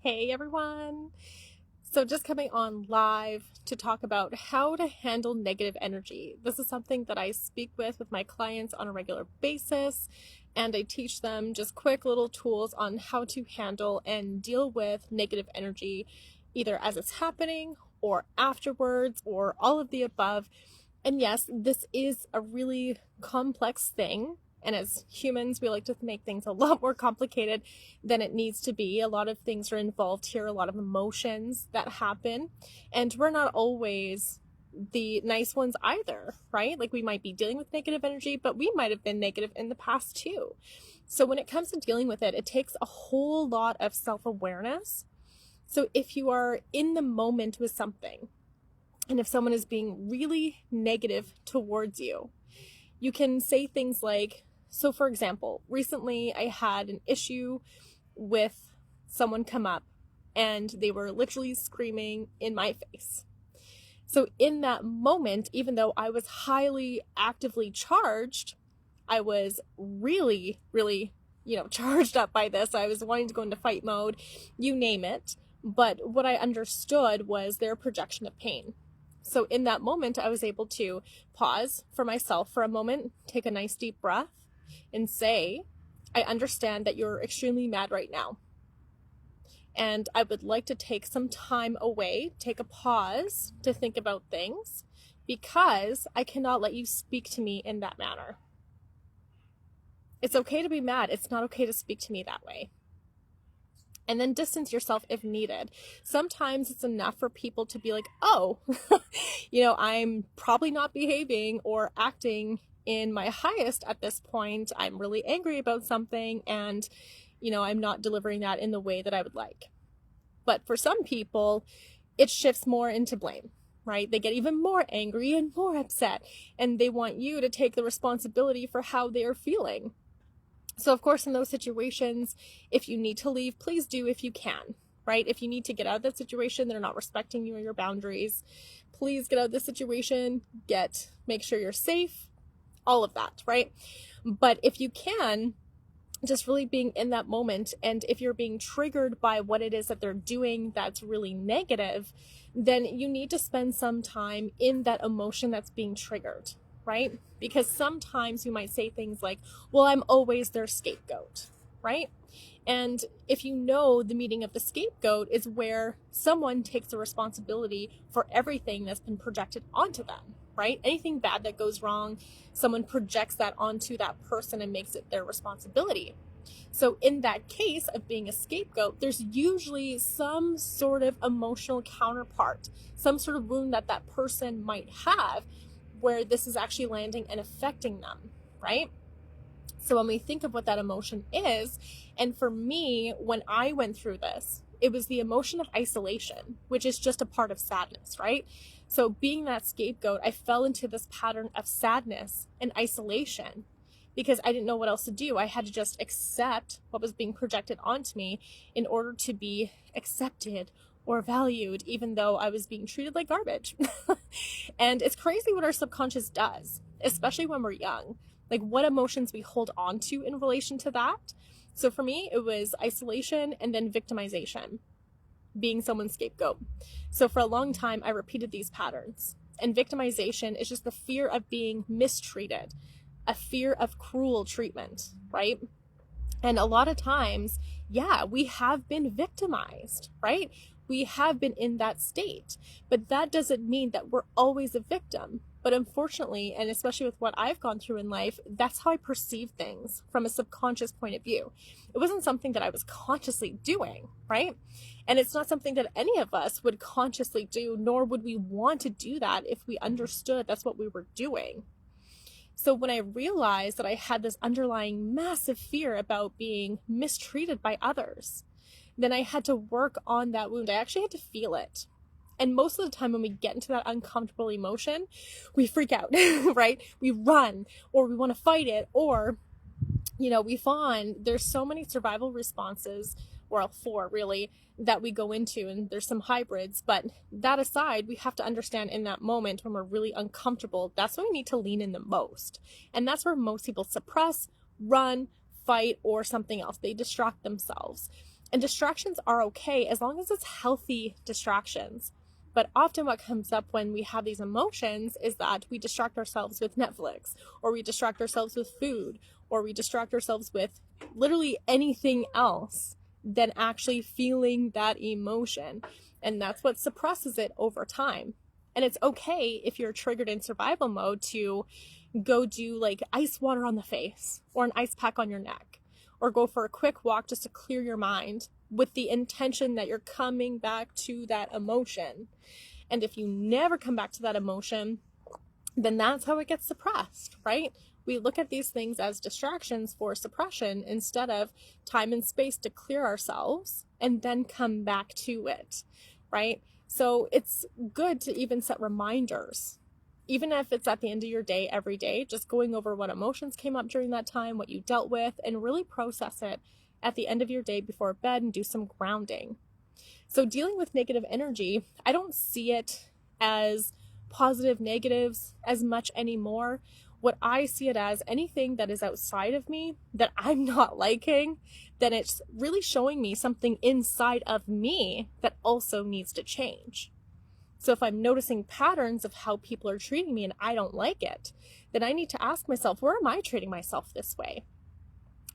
Hey everyone! So, just coming on live to talk about how to handle negative energy. This is something that I speak with my clients on a regular basis, and I teach them just quick little tools on how to handle and deal with negative energy, either as it's happening or afterwards or all of the above. And yes, this is a really complex thing. And as humans, we like to make things a lot more complicated than it needs to be. A lot of things are involved here, a lot of emotions that happen. And we're not always the nice ones either, right? Like we might be dealing with negative energy, but we might have been negative in the past too. So when it comes to dealing with it, it takes a whole lot of self-awareness. So if you are in the moment with something, and if someone is being really negative towards you, you can say things like, so for example, recently I had an issue with someone come up and they were literally screaming in my face. So in that moment, even though I was highly actively charged, I was really, really, charged up by this. I was wanting to go into fight mode, you name it. But what I understood was their projection of pain. So in that moment, I was able to pause for myself for a moment, take a nice deep breath, and say, I understand that you're extremely mad right now. And I would like to take some time away, take a pause to think about things, because I cannot let you speak to me in that manner. It's okay to be mad. It's not okay to speak to me that way. And then distance yourself if needed. Sometimes it's enough for people to be like, oh, I'm probably not behaving or acting in my highest at this point. I'm really angry about something and, I'm not delivering that in the way that I would like. But for some people, it shifts more into blame, right? They get even more angry and more upset, and they want you to take the responsibility for how they are feeling. So of course, in those situations, if you need to leave, please do if you can, right? If you need to get out of that situation, they're not respecting you or your boundaries, please get out of the situation, make sure you're safe, all of that, right? But if you can, just really being in that moment, and if you're being triggered by what it is that they're doing that's really negative, then you need to spend some time in that emotion that's being triggered, right? Because sometimes you might say things like, well, I'm always their scapegoat, right? And if you know, the meaning of the scapegoat is where someone takes the responsibility for everything that's been projected onto them, right? Anything bad that goes wrong, someone projects that onto that person and makes it their responsibility. So in that case of being a scapegoat, there's usually some sort of emotional counterpart, some sort of wound that that person might have where this is actually landing and affecting them, right? So when we think of what that emotion is, and for me, when I went through this, it was the emotion of isolation, which is just a part of sadness, right? So being that scapegoat, I fell into this pattern of sadness and isolation because I didn't know what else to do. I had to just accept what was being projected onto me in order to be accepted or valued, even though I was being treated like garbage. And it's crazy what our subconscious does, especially when we're young, like what emotions we hold on to in relation to that. So for me, it was isolation and then victimization, being someone's scapegoat. So for a long time, I repeated these patterns. And victimization is just the fear of being mistreated, a fear of cruel treatment, right? And a lot of times, yeah, we have been victimized, right? We have been in that state, but that doesn't mean that we're always a victim. But unfortunately, and especially with what I've gone through in life, that's how I perceive things from a subconscious point of view. It wasn't something that I was consciously doing, right? And it's not something that any of us would consciously do, nor would we want to do that if we understood that's what we were doing. So when I realized that I had this underlying massive fear about being mistreated by others, then I had to work on that wound. I actually had to feel it. And most of the time when we get into that uncomfortable emotion, we freak out, right? We run, or we want to fight it, or, we fawn. There's so many survival responses, or all four really, that we go into, and there's some hybrids. But that aside, we have to understand in that moment when we're really uncomfortable, that's when we need to lean in the most. And that's where most people suppress, run, fight, or something else. They distract themselves. And distractions are okay as long as it's healthy distractions. But often what comes up when we have these emotions is that we distract ourselves with Netflix, or we distract ourselves with food, or we distract ourselves with literally anything else than actually feeling that emotion. And that's what suppresses it over time. And it's okay if you're triggered in survival mode to go do like ice water on the face or an ice pack on your neck, or go for a quick walk just to clear your mind with the intention that you're coming back to that emotion. And if you never come back to that emotion, then that's how it gets suppressed, right? We look at these things as distractions for suppression instead of time and space to clear ourselves and then come back to it, right? So it's good to even set reminders, even if it's at the end of your day, every day, just going over what emotions came up during that time, what you dealt with, and really process it at the end of your day before bed and do some grounding. So dealing with negative energy, I don't see it as positive negatives as much anymore. What I see it as, anything that is outside of me that I'm not liking, then it's really showing me something inside of me that also needs to change. So if I'm noticing patterns of how people are treating me and I don't like it, then I need to ask myself, where am I treating myself this way?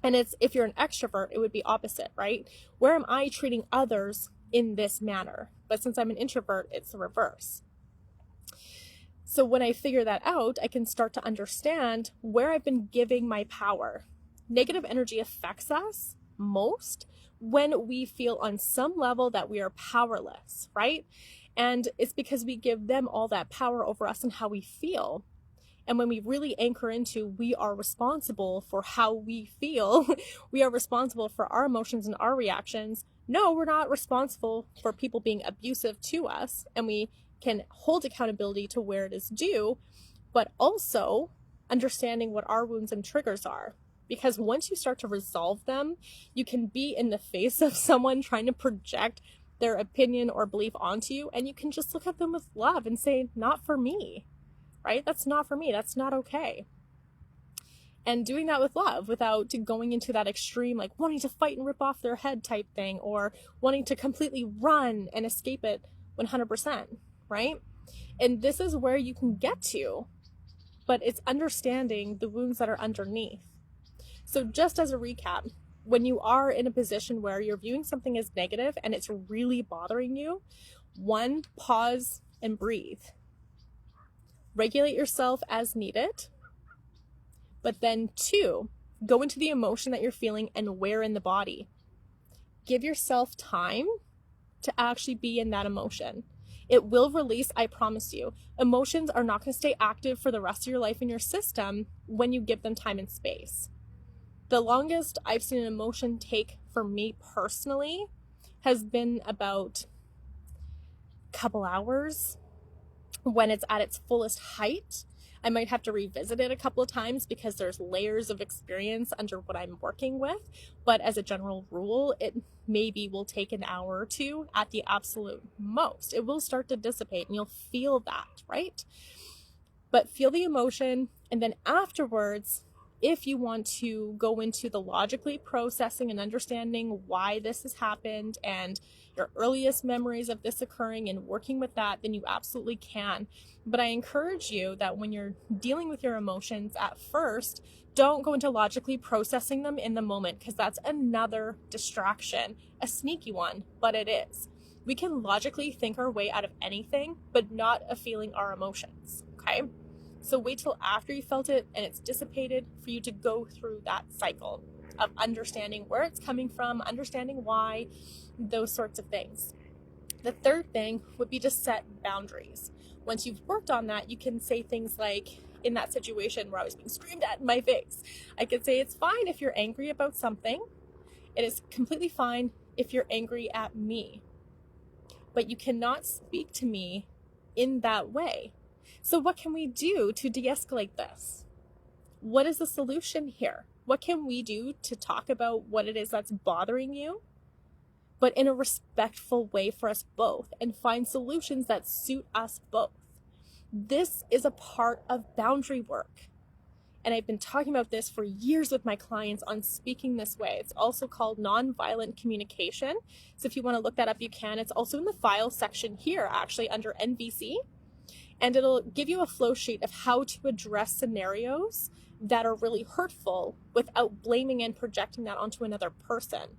And if you're an extrovert, it would be opposite, right? Where am I treating others in this manner? But since I'm an introvert, it's the reverse. So when I figure that out, I can start to understand where I've been giving my power. Negative energy affects us most when we feel on some level that we are powerless, right? And it's because we give them all that power over us and how we feel. And when we really anchor into we are responsible for how we feel, we are responsible for our emotions and our reactions. No, we're not responsible for people being abusive to us, and we can hold accountability to where it is due, but also understanding what our wounds and triggers are. Because once you start to resolve them, you can be in the face of someone trying to project their opinion or belief onto you, and you can just look at them with love and say, not for me, right? That's not for me. That's not okay. And doing that with love without going into that extreme, like wanting to fight and rip off their head type thing, or wanting to completely run and escape it 100%, right? And this is where you can get to, but it's understanding the wounds that are underneath. So just as a recap, when you are in a position where you're viewing something as negative and it's really bothering you, 1, pause and breathe. Regulate yourself as needed. But then 2, go into the emotion that you're feeling and where in the body. Give yourself time to actually be in that emotion. It will release, I promise you. Emotions are not going to stay active for the rest of your life in your system when you give them time and space. The longest I've seen an emotion take for me personally has been about a couple hours. When it's at its fullest height, I might have to revisit it a couple of times because there's layers of experience under what I'm working with. But as a general rule, it maybe will take an hour or 2 at the absolute most. It will start to dissipate and you'll feel that, right? But feel the emotion, and then afterwards, if you want to go into the logically processing and understanding why this has happened and your earliest memories of this occurring and working with that, then you absolutely can. But I encourage you that when you're dealing with your emotions at first, don't go into logically processing them in the moment, because that's another distraction, a sneaky one, but it is. We can logically think our way out of anything, but not of feeling our emotions, okay? So wait till after you felt it and it's dissipated for you to go through that cycle of understanding where it's coming from, understanding why, those sorts of things. The third thing would be to set boundaries. Once you've worked on that, you can say things like, in that situation where I was being screamed at in my face, I could say, it's fine if you're angry about something. It is completely fine if you're angry at me. But you cannot speak to me in that way. So what can we do to de-escalate this? What is the solution here? What can we do to talk about what it is that's bothering you, but in a respectful way for us both, and find solutions that suit us both? This is a part of boundary work. And I've been talking about this for years with my clients on speaking this way. It's also called nonviolent communication. So if you want to look that up, you can. It's also in the file section here, actually under NVC. And it'll give you a flow sheet of how to address scenarios that are really hurtful without blaming and projecting that onto another person.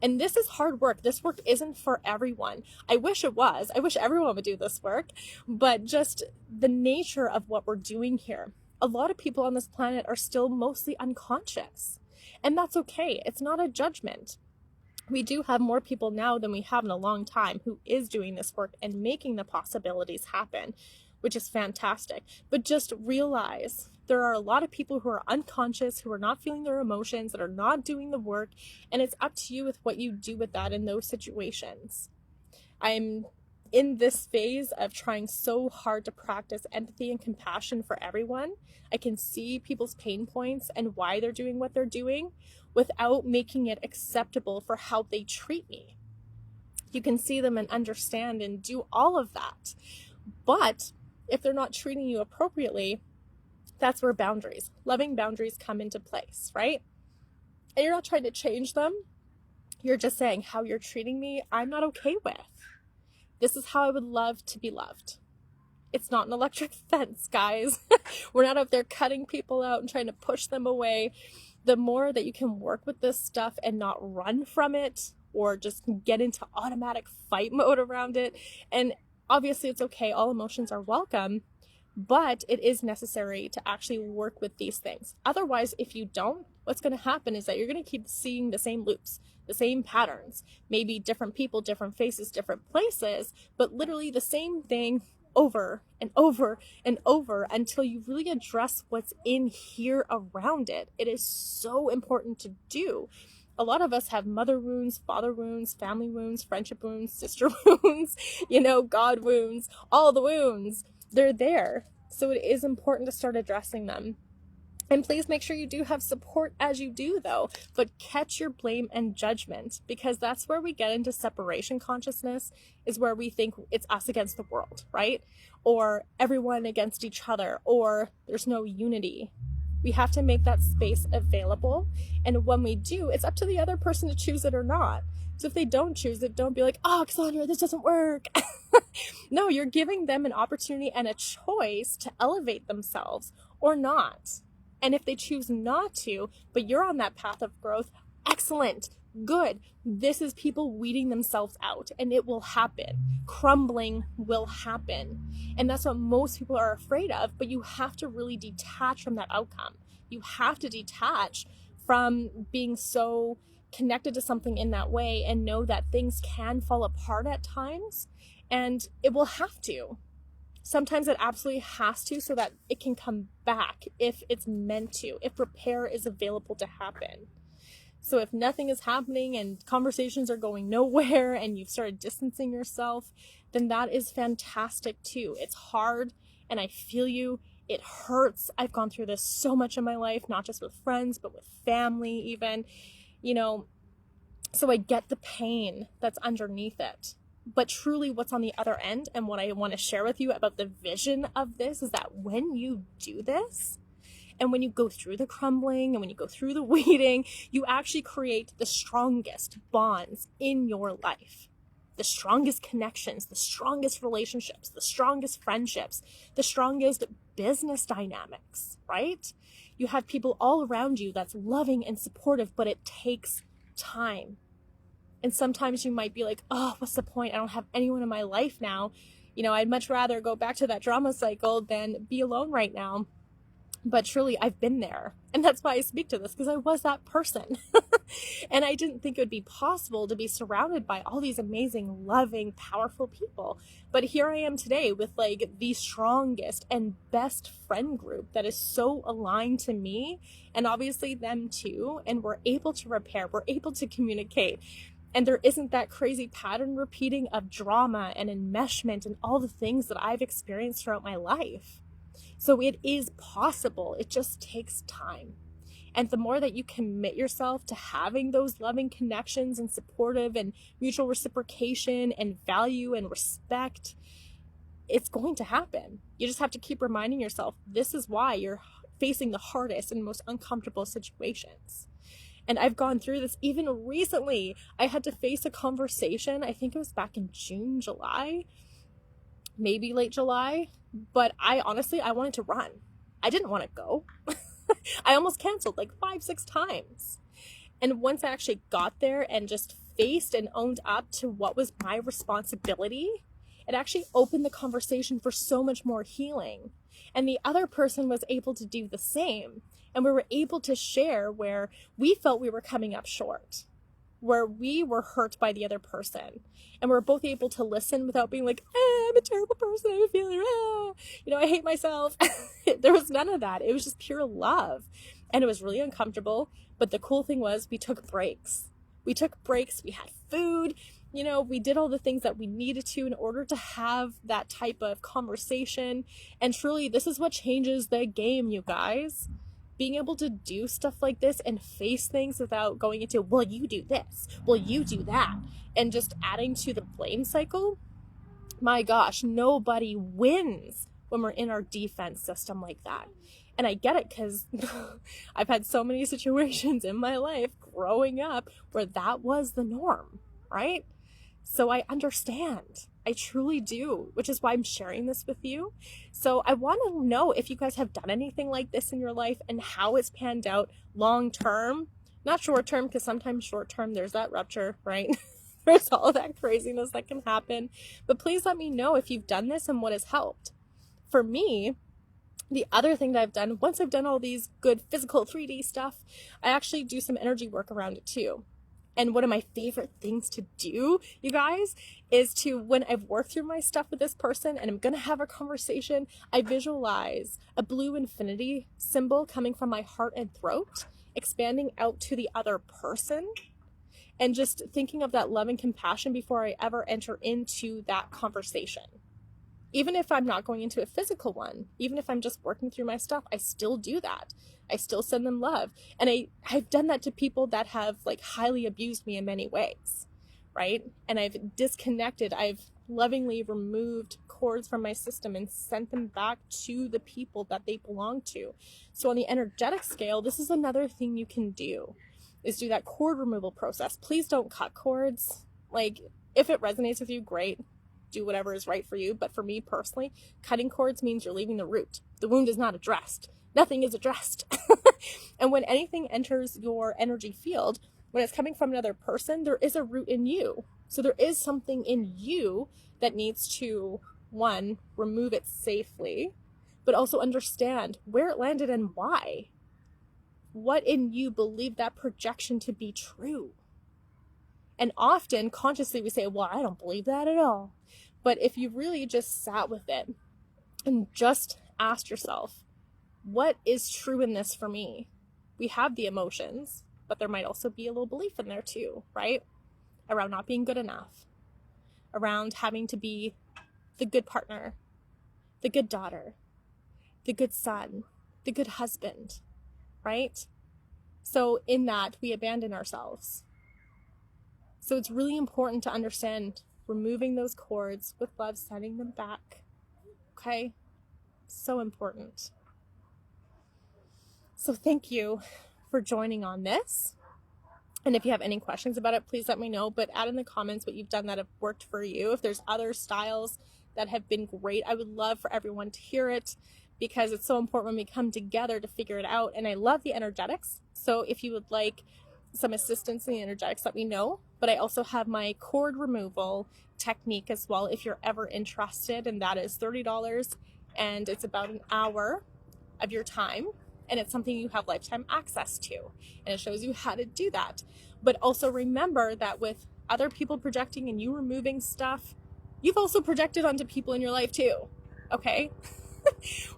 And this is hard work. This work isn't for everyone. I wish it was. I wish everyone would do this work, but just the nature of what we're doing here. A lot of people on this planet are still mostly unconscious, and that's okay. It's not a judgment. We do have more people now than we have in a long time who is doing this work and making the possibilities happen, which is fantastic. But just realize there are a lot of people who are unconscious, who are not feeling their emotions, that are not doing the work, and it's up to you with what you do with that in those situations. I'm in this phase of trying so hard to practice empathy and compassion for everyone. I can see people's pain points and why they're doing what they're doing without making it acceptable for how they treat me. You can see them and understand and do all of that. But if they're not treating you appropriately, that's where loving boundaries come into place, right? And you're not trying to change them. You're just saying, how you're treating me, I'm not okay with. This is how I would love to be loved. It's not an electric fence, guys. We're not out there cutting people out and trying to push them away. The more that you can work with this stuff and not run from it or just get into automatic fight mode around it. And obviously it's okay. All emotions are welcome, but it is necessary to actually work with these things. Otherwise, if you don't, what's going to happen is that you're going to keep seeing the same loops, the same patterns, maybe different people, different faces, different places, but literally the same thing over and over and over until you really address what's in here around it. It is so important to do. A lot of us have mother wounds, father wounds, family wounds, friendship wounds, sister wounds, God wounds, all the wounds. They're there. So it is important to start addressing them. And please make sure you do have support as you do, though, but catch your blame and judgment, because that's where we get into separation consciousness, is where we think it's us against the world, right? Or everyone against each other, or there's no unity. We have to make that space available. And when we do, it's up to the other person to choose it or not. So if they don't choose it, don't be like, oh, Cassandra, this doesn't work. No, you're giving them an opportunity and a choice to elevate themselves or not. And if they choose not to, but you're on that path of growth, excellent, good. This is people weeding themselves out, and it will happen. Crumbling will happen. And that's what most people are afraid of, but you have to really detach from that outcome. You have to detach from being so connected to something in that way and know that things can fall apart at times, and it will have to. Sometimes it absolutely has to, so that it can come back if it's meant to, if repair is available to happen. So if nothing is happening and conversations are going nowhere and you've started distancing yourself, then that is fantastic too. It's hard, and I feel you. It hurts. I've gone through this so much in my life, not just with friends, but with family even, so I get the pain that's underneath it. But truly what's on the other end, and what I want to share with you about the vision of this, is that when you do this, and when you go through the crumbling, and when you go through the weeding, you actually create the strongest bonds in your life. The strongest connections, the strongest relationships, the strongest friendships, the strongest business dynamics, right? You have people all around you that's loving and supportive, but it takes time. And sometimes you might be like, oh, what's the point? I don't have anyone in my life now. I'd much rather go back to that drama cycle than be alone right now. But truly, I've been there. And that's why I speak to this, because I was that person. And I didn't think it would be possible to be surrounded by all these amazing, loving, powerful people. But here I am today with the strongest and best friend group that is so aligned to me, and obviously them too. And we're able to repair, we're able to communicate. And there isn't that crazy pattern repeating of drama and enmeshment and all the things that I've experienced throughout my life. So it is possible. It just takes time. And the more that you commit yourself to having those loving connections and supportive and mutual reciprocation and value and respect, it's going to happen. You just have to keep reminding yourself, this is why you're facing the hardest and most uncomfortable situations. And I've gone through this even recently. I had to face a conversation, I think it was back in June, July, maybe late July, but I wanted to run. I didn't want to go. I almost canceled like 5-6 times. And once I actually got there and just faced and owned up to what was my responsibility, it actually opened the conversation for so much more healing. And the other person was able to do the same. And we were able to share where we felt we were coming up short, where we were hurt by the other person. And we were both able to listen without being like, I'm a terrible person, I'm a failure, I hate myself. There was none of that. It was just pure love. And it was really uncomfortable. But the cool thing was we took breaks. We had food, we did all the things that we needed to in order to have that type of conversation. And truly, this is what changes the game, you guys. Being able to do stuff like this and face things without going into, well, you do this, well, you do that, and just adding to the blame cycle. My gosh, nobody wins when we're in our defense system like that. And I get it because I've had so many situations in my life growing up where that was the norm, right? So I understand. I truly do, which is why I'm sharing this with you. So I want to know if you guys have done anything like this in your life and how it's panned out long term, not short term, because sometimes short term there's that rupture, right? There's all that craziness that can happen. But please let me know if you've done this and what has helped. For me, the other thing that I've done, once I've done all these good physical 3D stuff, I actually do some energy work around it too. And one of my favorite things to do, you guys, is to, when I've worked through my stuff with this person and I'm going to have a conversation, I visualize a blue infinity symbol coming from my heart and throat, expanding out to the other person, and just thinking of that love and compassion before I ever enter into that conversation. Even if I'm not going into a physical one, even if I'm just working through my stuff, I still do that. I still send them love. And I've done that to people that have highly abused me in many ways, right? And I've disconnected. I've lovingly removed cords from my system and sent them back to the people that they belong to. So on the energetic scale, this is another thing you can do, is do that cord removal process. Please don't cut cords. If it resonates with you, great. Do whatever is right for you. But for me personally, cutting cords means you're leaving the root. The wound is not addressed. Nothing is addressed. And when anything enters your energy field, when it's coming from another person, there is a root in you. So there is something in you that needs to, one, remove it safely, but also understand where it landed and why. What in you believe that projection to be true? And often, consciously, we say, well, I don't believe that at all. But if you really just sat with it and just asked yourself, what is true in this for me? We have the emotions, but there might also be a little belief in there too, right? Around not being good enough, around having to be the good partner, the good daughter, the good son, the good husband, right? So in that, we abandon ourselves. So it's really important to understand removing those cords with love, sending them back. Okay? So important. So thank you for joining on this. And if you have any questions about it, please let me know. But add in the comments what you've done that have worked for you. If there's other styles that have been great, I would love for everyone to hear it, because it's so important when we come together to figure it out. And I love the energetics. So if you would like some assistance in the energetics, let me know. But I also have my cord removal technique as well if you're ever interested, and that is $30, and it's about an hour of your time, and it's something you have lifetime access to, and it shows you how to do that. But also remember that with other people projecting and you removing stuff, you've also projected onto people in your life too, okay?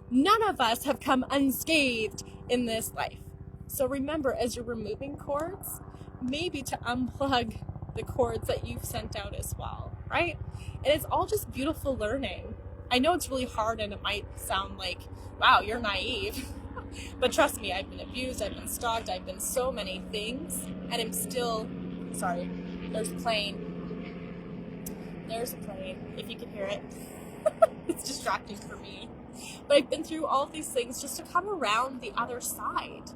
None of us have come unscathed in this life. So remember, as you're removing cords, maybe to unplug the cords that you've sent out as well, right? And it's all just beautiful learning. I know it's really hard and it might sound like, wow, you're naive. But trust me, I've been abused, I've been stalked, I've been so many things, and I'm still, sorry, there's a plane. There's a plane, if you can hear it. It's distracting for me. But I've been through all of these things just to come around the other side,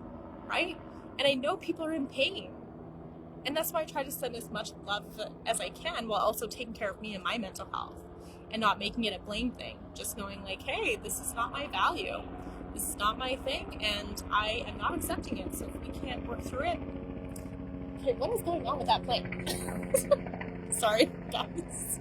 right? And I know people are in pain. And that's why I try to send as much love as I can while also taking care of me and my mental health and not making it a blame thing. Just knowing like, hey, this is not my value. This is not my thing, and I am not accepting it. So if we can't work through it, okay, what is going on with that plane? Sorry, guys.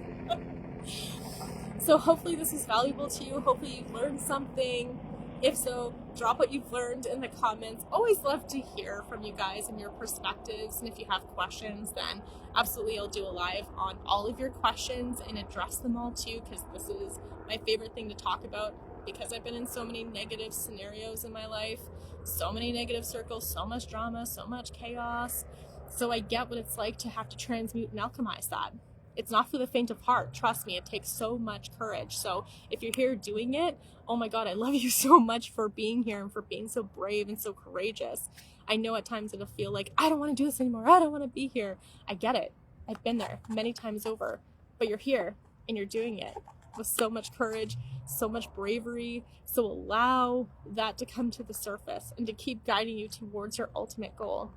So hopefully this is valuable to you. Hopefully you've learned something. If so, drop what you've learned in the comments. Always love to hear from you guys and your perspectives. And if you have questions, then absolutely I'll do a live on all of your questions and address them all too, because this is my favorite thing to talk about, because I've been in so many negative scenarios in my life, so many negative circles, so much drama, so much chaos. So I get what it's like to have to transmute and alchemize that. It's not for the faint of heart. Trust me, it takes so much courage. So if you're here doing it, oh my God, I love you so much for being here and for being so brave and so courageous. I know at times it'll feel like, I don't want to do this anymore. I don't want to be here. I get it. I've been there many times over. But you're here and you're doing it with so much courage, so much bravery. So allow that to come to the surface and to keep guiding you towards your ultimate goal.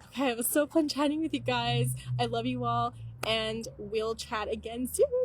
Okay, it was so fun chatting with you guys. I love you all. And we'll chat again soon.